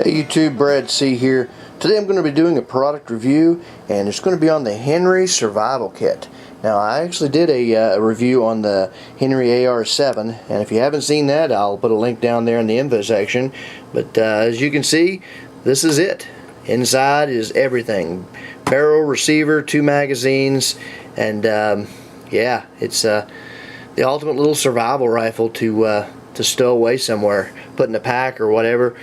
Hey YouTube, Brad C here. Today I'm going to be doing a product review, and it's going to be on the Henry Survival Kit. Now I actually did a review on the Henry AR-7, and if you haven't seen that, I'll put a link down there in the info section. But as you can see, this is it. Inside is everything. Barrel, receiver, 2 magazines, and yeah, it's the ultimate little survival rifle to stow away somewhere, put in a pack or whatever.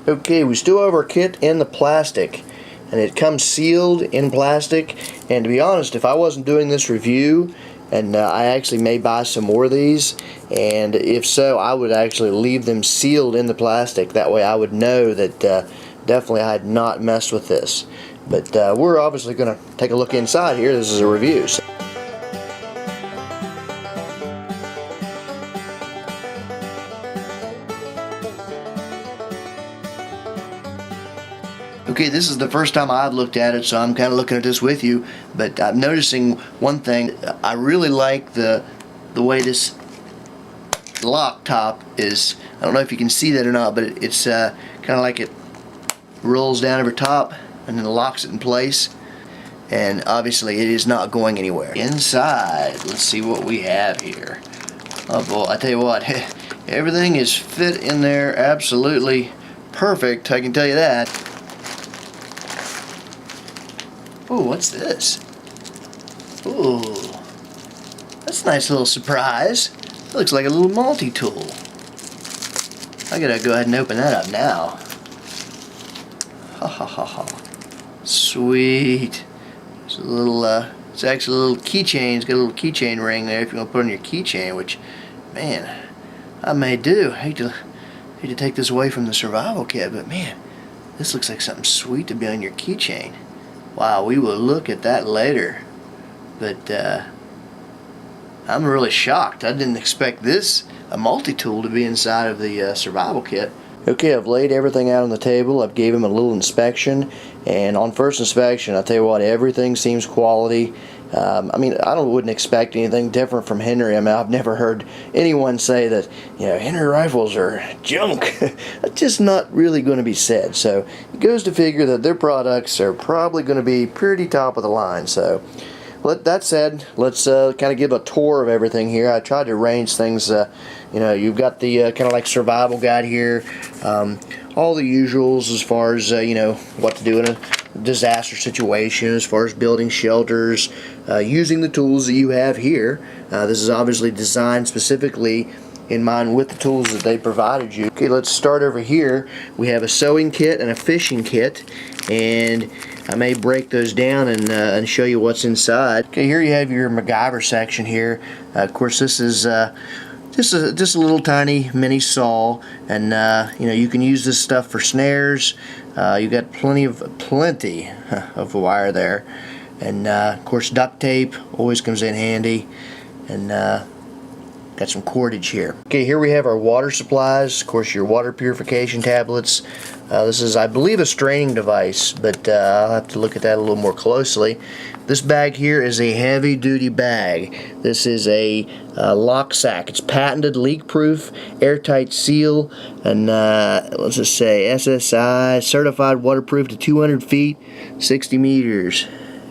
Okay, we still have our kit in the plastic, and it comes sealed in plastic. And to be honest, if I wasn't doing this review, and I actually may buy some more of these, and if so, I would actually leave them sealed in the plastic. That way I would know that definitely I had not messed with this. But we're obviously going to take a look inside here. This is a review. Okay, this is the first time I've looked at it, so I'm kind of looking at this with you. But I'm noticing one thing. I really like the way this lock top is. I don't know if you can see that or not, but it's kind of like it rolls down over top and then locks it in place. And obviously it is not going anywhere. Inside, let's see what we have here. Oh boy, I tell you what, everything is fit in there absolutely perfect, I can tell you that. Oh, what's this? Oh, that's a nice little surprise. It looks like a little multi-tool. I gotta go ahead and open that up now. Ha ha ha ha. Sweet. It's a little, it's actually a little keychain. It's got a little keychain ring there if you want to put on your keychain, which, man, I may do. I hate to take this away from the survival kit, but man, this looks like something sweet to be on your keychain. Wow, we will look at that later. But I'm really shocked. I didn't expect this, a multi-tool, to be inside of the survival kit. Okay, I've laid everything out on the table. I've gave him a little inspection, and on first inspection, I tell you what, everything seems quality. I mean, I wouldn't expect anything different from Henry. I mean, I've never heard anyone say that, you know, Henry rifles are junk. That's just not really going to be said. So it goes to figure that their products are probably going to be pretty top of the line. So with that said, let's kind of give a tour of everything here. I tried to arrange things. You know, you've got the kind of like survival guide here. All the usuals as far as you know, what to do in a disaster situation, as far as building shelters, using the tools that you have here. This is obviously designed specifically in mind with the tools that they provided you. Okay, let's start over here. We have a sewing kit and a fishing kit, and I may break those down and show you what's inside. Okay, here you have your MacGyver section here. Of course, this is just a little tiny mini saw, and you know, you can use this stuff for snares. You've got plenty of wire there, and of course duct tape always comes in handy, and got some cordage here. Okay, here we have our water supplies. Of course, your water purification tablets. This is, I believe, a straining device, but I'll have to look at that a little more closely. This bag here is a heavy-duty bag. This is a lock sack. It's patented, leak-proof, airtight seal, and let's just say SSI, certified waterproof to 200 feet, 60 meters.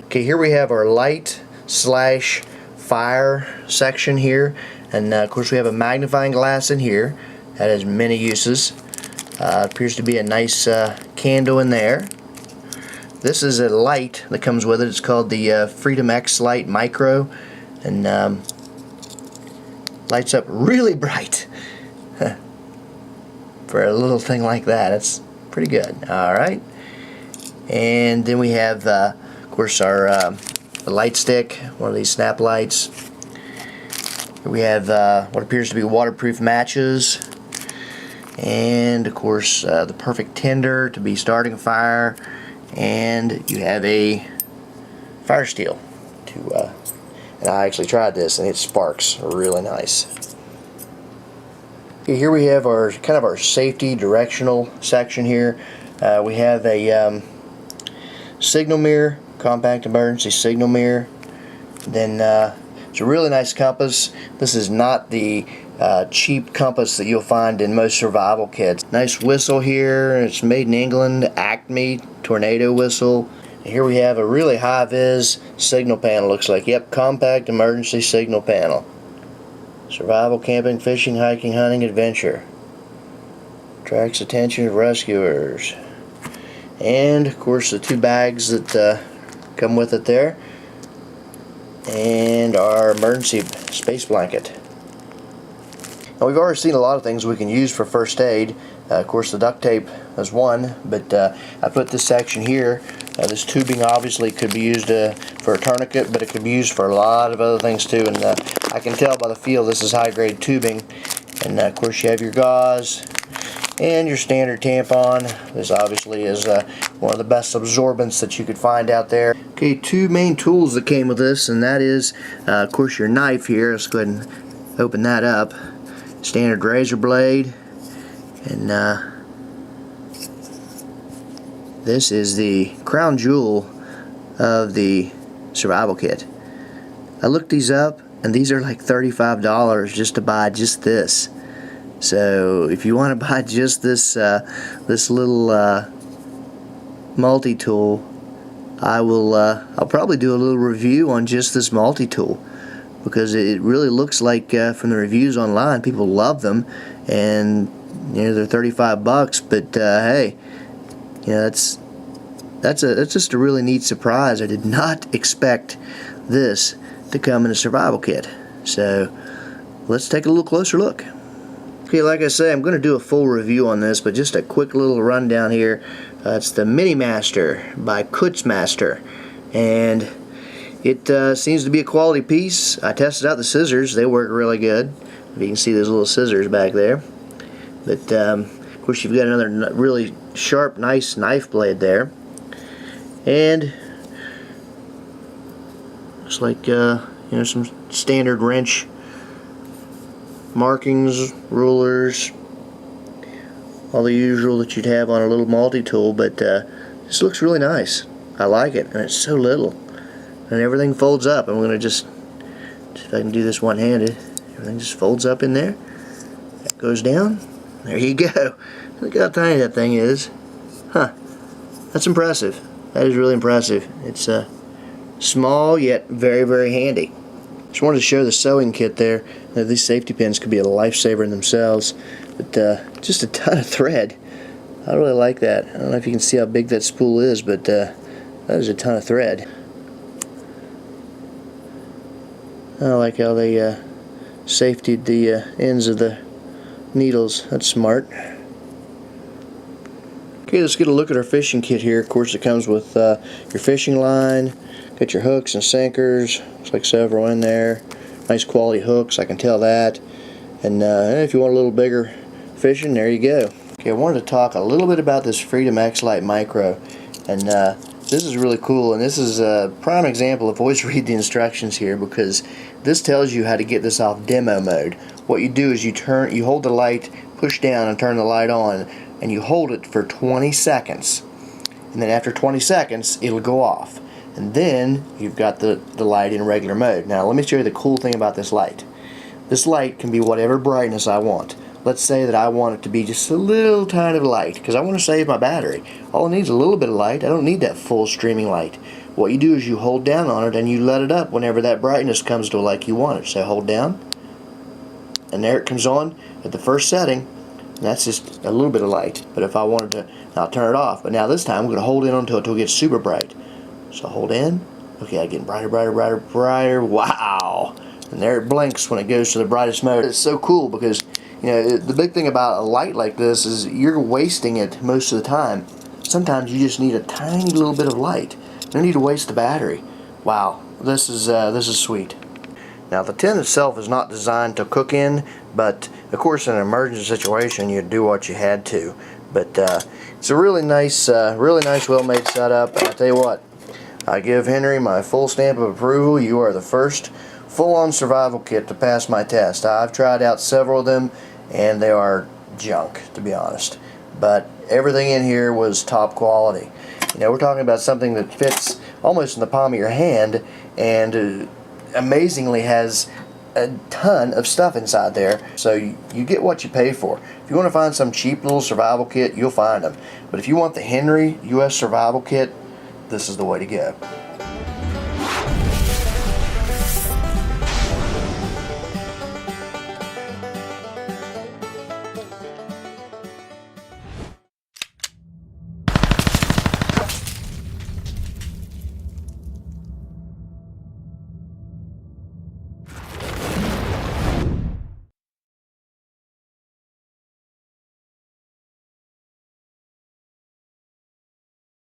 Okay, here we have our light slash fire section here, and of course we have a magnifying glass in here that has many uses. Appears to be a nice candle in there. This is a light that comes with it. It's called the Freedom X Light Micro, and lights up really bright. For a little thing like that, it's pretty good. Alright, and then we have of course our light stick, one of these snap lights. We have what appears to be waterproof matches, and of course the perfect tinder to be starting a fire, and you have a fire steel to and I actually tried this and it sparks really nice. Okay, here we have our kind of our safety directional section here. We have a signal mirror, compact emergency signal mirror. Then it's a really nice compass. This is not the cheap compass that you'll find in most survival kits. Nice whistle here. It's made in England, Acme tornado whistle. And here we have a really high-vis signal panel. Looks like, yep, compact emergency signal panel. Survival, camping, fishing, hiking, hunting, adventure. Attracts attention of rescuers. And of course the 2 bags that come with it there. And our emergency space blanket. Now, we've already seen a lot of things we can use for first aid. Of course, the duct tape is one, but I put this section here. This tubing obviously could be used for a tourniquet, but it could be used for a lot of other things too. And I can tell by the feel this is high-grade tubing. And of course, you have your gauze and your standard tampon. This obviously is one of the best absorbents that you could find out there. Okay, 2 main tools that came with this, and that is, of course, your knife here. Let's go ahead and open that up. Standard razor blade, and this is the crown jewel of the survival kit. I looked these up, and these are like $35 just to buy just this. So if you want to buy just this this little multi-tool, I'll probably do a little review on just this multi-tool, because it really looks like from the reviews online, people love them, and you know, they're 35 bucks. But hey, you know, that's just a really neat surprise. I did not expect this to come in a survival kit. So let's take a little closer look. Okay, like I say, I'm going to do a full review on this, but just a quick little rundown here. It's the Mini Master by Kutzmaster, and it seems to be a quality piece. I tested out the scissors. They work really good. You can see those little scissors back there. But of course, you've got another really sharp, nice knife blade there. And looks like you know, some standard wrench markings, rulers, all the usual that you'd have on a little multi-tool. But this looks really nice. I like it, and it's so little. And everything folds up. I'm going to just see if I can do this one-handed. Everything just folds up in there. That goes down. There you go. Look how tiny that thing is. Huh. That's impressive. That is really impressive. It's small yet very, very handy. Just wanted to show the sewing kit there. These safety pins could be a lifesaver in themselves. But just a ton of thread. I really like that. I don't know if you can see how big that spool is, but that is a ton of thread. I like how they safetied the ends of the needles. That's smart. Okay, let's get a look at our fishing kit here. Of course, it comes with your fishing line, got your hooks and sinkers. Looks like several in there. Nice quality hooks, I can tell that. And if you want a little bigger fishing, there you go. Okay, I wanted to talk a little bit about this Freedom X Lite Micro, and this is really cool. And this is a prime example of always read the instructions here, because this tells you how to get this off demo mode. What you do is you hold the light, push down and turn the light on, and you hold it for 20 seconds. And then after 20 seconds, it'll go off. And then you've got the light in regular mode. Now let me show you the cool thing about this light. This light can be whatever brightness I want. Let's say that I want it to be just a little tiny light, because I want to save my battery. All it needs is a little bit of light. I don't need that full streaming light. What you do is you hold down on it and you let it up whenever that brightness comes to like you want it. So hold down, and there it comes on at the first setting. And that's just a little bit of light. But if I wanted to, I'll turn it off. But now this time I'm going to hold in until it gets super bright. So hold in. Okay, I get brighter, brighter, brighter, brighter. Wow! And there it blinks when it goes to the brightest mode. It's so cool because, you know, the big thing about a light like this is you're wasting it most of the time. Sometimes you just need a tiny little bit of light. You don't need to waste the battery. Wow, this is sweet. Now the tin itself is not designed to cook in, but of course in an emergency situation you'd do what you had to. But it's a really nice well-made setup. And I tell you what, I give Henry my full stamp of approval. You are the first full-on survival kit to pass my test. I've tried out several of them and they are junk, to be honest. But everything in here was top quality. You know, we're talking about something that fits almost in the palm of your hand, and amazingly has a ton of stuff inside there, so you get what you pay for. If you want to find some cheap little survival kit, you'll find them. But if you want the Henry U.S. survival kit, this is the way to go.